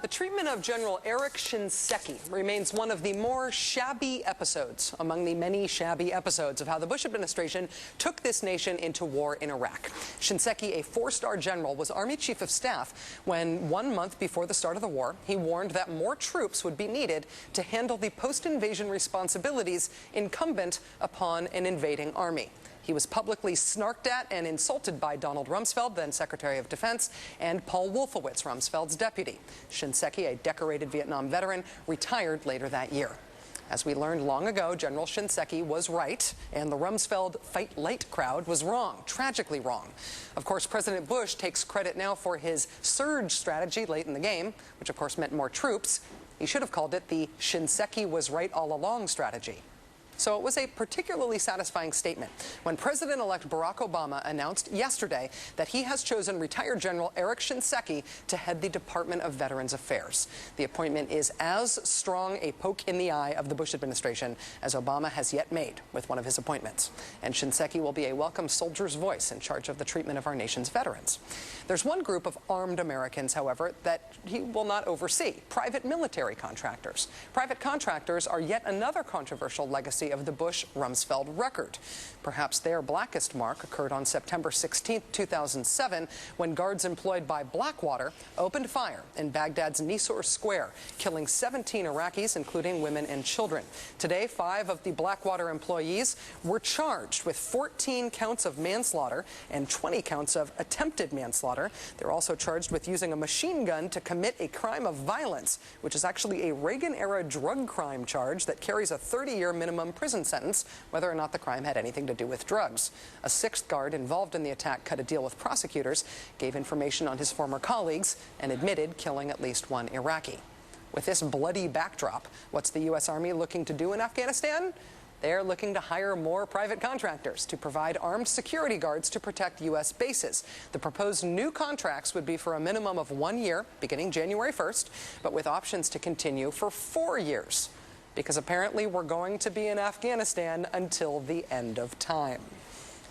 The treatment of General Eric Shinseki remains one of the more shabby episodes among the many shabby episodes of how the Bush administration took this nation into war in Iraq. Shinseki, a four-star general, was Army Chief of Staff when 1 month before the start of the war, he warned that more troops would be needed to handle the post-invasion responsibilities incumbent upon an invading army. He was publicly snarked at and insulted by Donald Rumsfeld, then Secretary of Defense, and Paul Wolfowitz, Rumsfeld's deputy. Shinseki, a decorated Vietnam veteran, retired later that year. As we learned long ago, General Shinseki was right, and the Rumsfeld fight light crowd was wrong, tragically wrong. Of course, President Bush takes credit now for his surge strategy late in the game, which of course meant more troops. He should have called it the Shinseki was right all along strategy. So it was a particularly satisfying statement when President-elect Barack Obama announced yesterday that he has chosen retired General Eric Shinseki to head the Department of Veterans Affairs. The appointment is as strong a poke in the eye of the Bush administration as Obama has yet made with one of his appointments. And Shinseki will be a welcome soldier's voice in charge of the treatment of our nation's veterans. There's one group of armed Americans, however, that he will not oversee: private military contractors. Private contractors are yet another controversial legacy of the Bush-Rumsfeld record. Perhaps their blackest mark occurred on September 16, 2007, when guards employed by Blackwater opened fire in Baghdad's Nisour Square, killing 17 Iraqis, including women and children. Today, 5 of the Blackwater employees were charged with 14 counts of manslaughter and 20 counts of attempted manslaughter. They're also charged with using a machine gun to commit a crime of violence, which is actually a Reagan-era drug crime charge that carries a 30-year minimum prison sentence, whether or not the crime had anything to do with drugs. A 6th guard involved in the attack cut a deal with prosecutors, gave information on his former colleagues, and admitted killing at least 1 Iraqi. With this bloody backdrop, what's the U.S. Army looking to do in Afghanistan? They're looking to hire more private contractors to provide armed security guards to protect U.S. bases. The proposed new contracts would be for a minimum of 1 year, beginning January 1st, but with options to continue for 4 years. Because apparently we're going to be in Afghanistan until the end of time.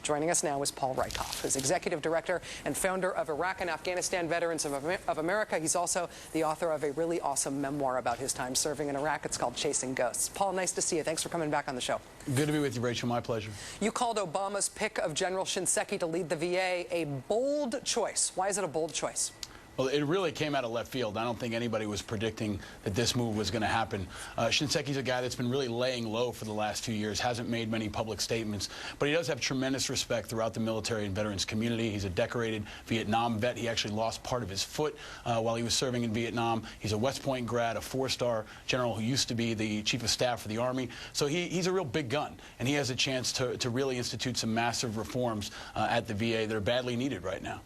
Joining us now is Paul Rieckhoff, who's Executive Director and founder of Iraq and Afghanistan Veterans of America. He's also the author of a really awesome memoir about his time serving in Iraq. It's called Chasing Ghosts. Paul, nice to see you. Thanks for coming back on the show. Good to be with you, Rachel. My pleasure. You called Obama's pick of General Shinseki to lead the VA a bold choice. Why is it a bold choice? Well, it really came out of left field. I don't think anybody was predicting that this move was going to happen. Shinseki's a guy that's been really laying low for the last few years, hasn't made many public statements, but he does have tremendous respect throughout the military and veterans community. He's a decorated Vietnam vet. He actually lost part of his foot while he was serving in Vietnam. He's a West Point grad, a 4-star general who used to be the Chief of Staff for the Army. So he's a real big gun, and he has a chance to really institute some massive reforms at the VA that are badly needed right now.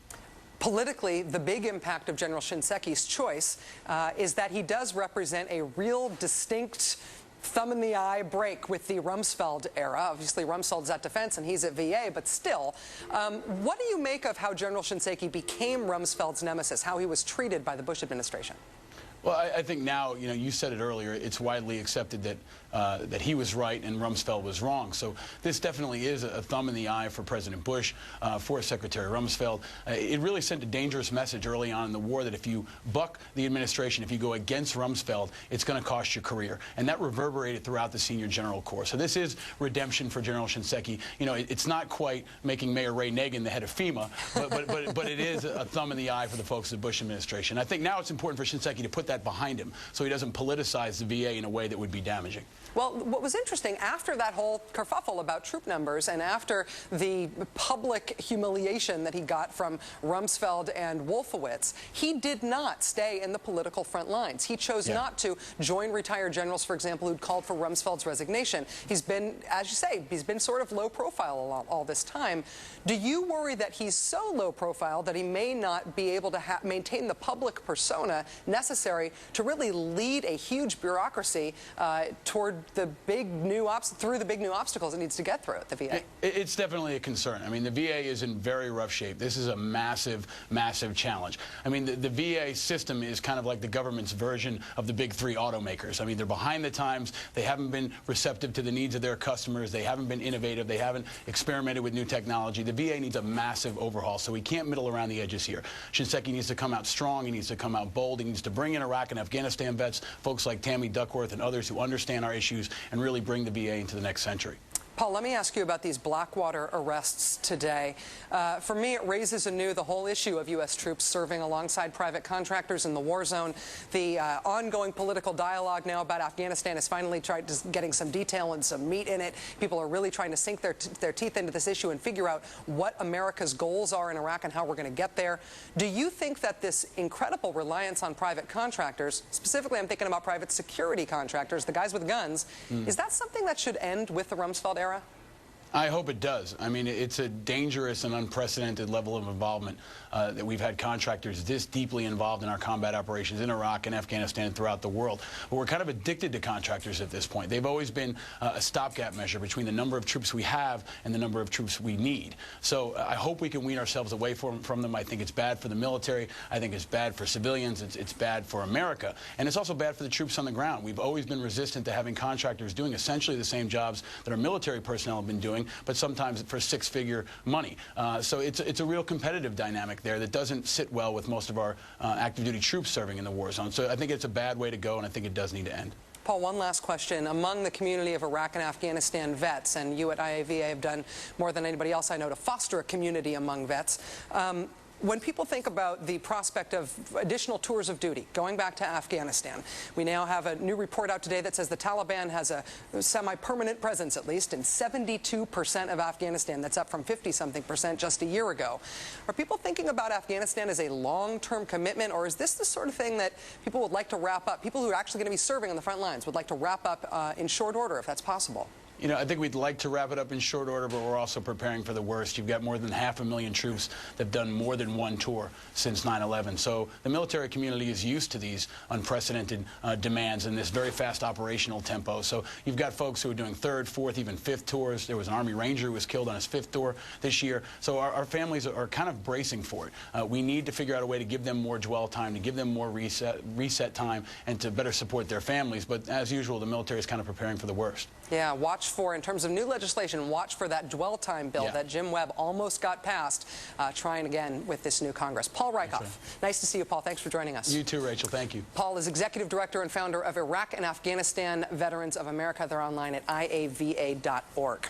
Politically, the big impact of General Shinseki's choice is that he does represent a real distinct thumb-in-the-eye break with the Rumsfeld era. Obviously, Rumsfeld's at defense and he's at VA, but still. What do you make of how General Shinseki became Rumsfeld's nemesis, how he was treated by the Bush administration? Well, I think now, you said it earlier, it's widely accepted that that he was right and Rumsfeld was wrong. So this definitely is a thumb in the eye for President Bush, for Secretary Rumsfeld. It really sent a dangerous message early on in the war that if you buck the administration, if you go against Rumsfeld, it's going to cost your career. And that reverberated throughout the senior general corps. So this is redemption for General Shinseki. It's not quite making Mayor Ray Nagin the head of FEMA, but it is a thumb in the eye for the folks of the Bush administration. I think now it's important for Shinseki to put that behind him so he doesn't politicize the VA in a way that would be damaging. Well, what was interesting, after that whole kerfuffle about troop numbers and after the public humiliation that he got from Rumsfeld and Wolfowitz, he did not stay in the political front lines. He chose not to join retired generals, for example, who'd called for Rumsfeld's resignation. He's been, as you say, he's been sort of low profile all this time. Do you worry that he's so low profile that he may not be able to maintain the public persona necessary to really lead a huge bureaucracy toward the big new obstacles it needs to get through at the VA? It's definitely a concern. I mean, the VA is in very rough shape. This is a massive, massive challenge. I mean, the VA system is kind of like the government's version of the big 3 automakers. I mean, they're behind the times. They haven't been receptive to the needs of their customers. They haven't been innovative. They haven't experimented with new technology. The VA needs a massive overhaul, so we can't middle around the edges here. Shinseki needs to come out strong. He needs to come out bold. He needs to bring in a Iraq and Afghanistan vets, folks like Tammy Duckworth and others who understand our issues and really bring the VA into the next century. Paul, let me ask you about these Blackwater arrests today. For me, it raises anew the whole issue of U.S. troops serving alongside private contractors in the war zone. The ongoing political dialogue now about Afghanistan has finally tried to getting some detail and some meat in it. People are really trying to sink their teeth into this issue and figure out what America's goals are in Iraq and how we're going to get there. Do you think that this incredible reliance on private contractors, specifically I'm thinking about private security contractors, the guys with guns, is that something that should end with the Rumsfeld era? I hope it does. I mean, it's a dangerous and unprecedented level of involvement that we've had contractors this deeply involved in our combat operations in Iraq and Afghanistan and throughout the world. But we're kind of addicted to contractors at this point. They've always been a stopgap measure between the number of troops we have and the number of troops we need. So I hope we can wean ourselves away from them. I think it's bad for the military. I think it's bad for civilians. It's bad for America. And it's also bad for the troops on the ground. We've always been resistant to having contractors doing essentially the same jobs that our military personnel have been doing, but sometimes for six-figure money. So it's a real competitive dynamic there that doesn't sit well with most of our active-duty troops serving in the war zone. So I think it's a bad way to go, and I think it does need to end. Paul, one last question. Among the community of Iraq and Afghanistan vets, and you at IAVA have done more than anybody else I know to foster a community among vets, when people think about the prospect of additional tours of duty, going back to Afghanistan, we now have a new report out today that says the Taliban has a semi-permanent presence, at least, in 72% of Afghanistan. That's up from 50-something% just a year ago. Are people thinking about Afghanistan as a long-term commitment, or is this the sort of thing that people would like to wrap up, people who are actually going to be serving on the front lines would like to wrap up in short order, if that's possible? You know, I think we'd like to wrap it up in short order, but we're also preparing for the worst. You've got more than 500,000 troops that have done more than one tour since 9/11. So the military community is used to these unprecedented demands and this very fast operational tempo. So you've got folks who are doing third, fourth, even fifth tours. There was an Army Ranger who was killed on his fifth tour this year. So our families are kind of bracing for it. We need to figure out a way to give them more dwell time, to give them more reset time, and to better support their families. But as usual, the military is kind of preparing for the worst. Yeah, watch for, in terms of new legislation, watch for that dwell time bill that Jim Webb almost got passed, trying again with this new Congress. Paul Rieckhoff, nice to see you, Paul. Thanks for joining us. You too, Rachel. Thank you. Paul is Executive Director and founder of Iraq and Afghanistan Veterans of America. They're online at IAVA.org.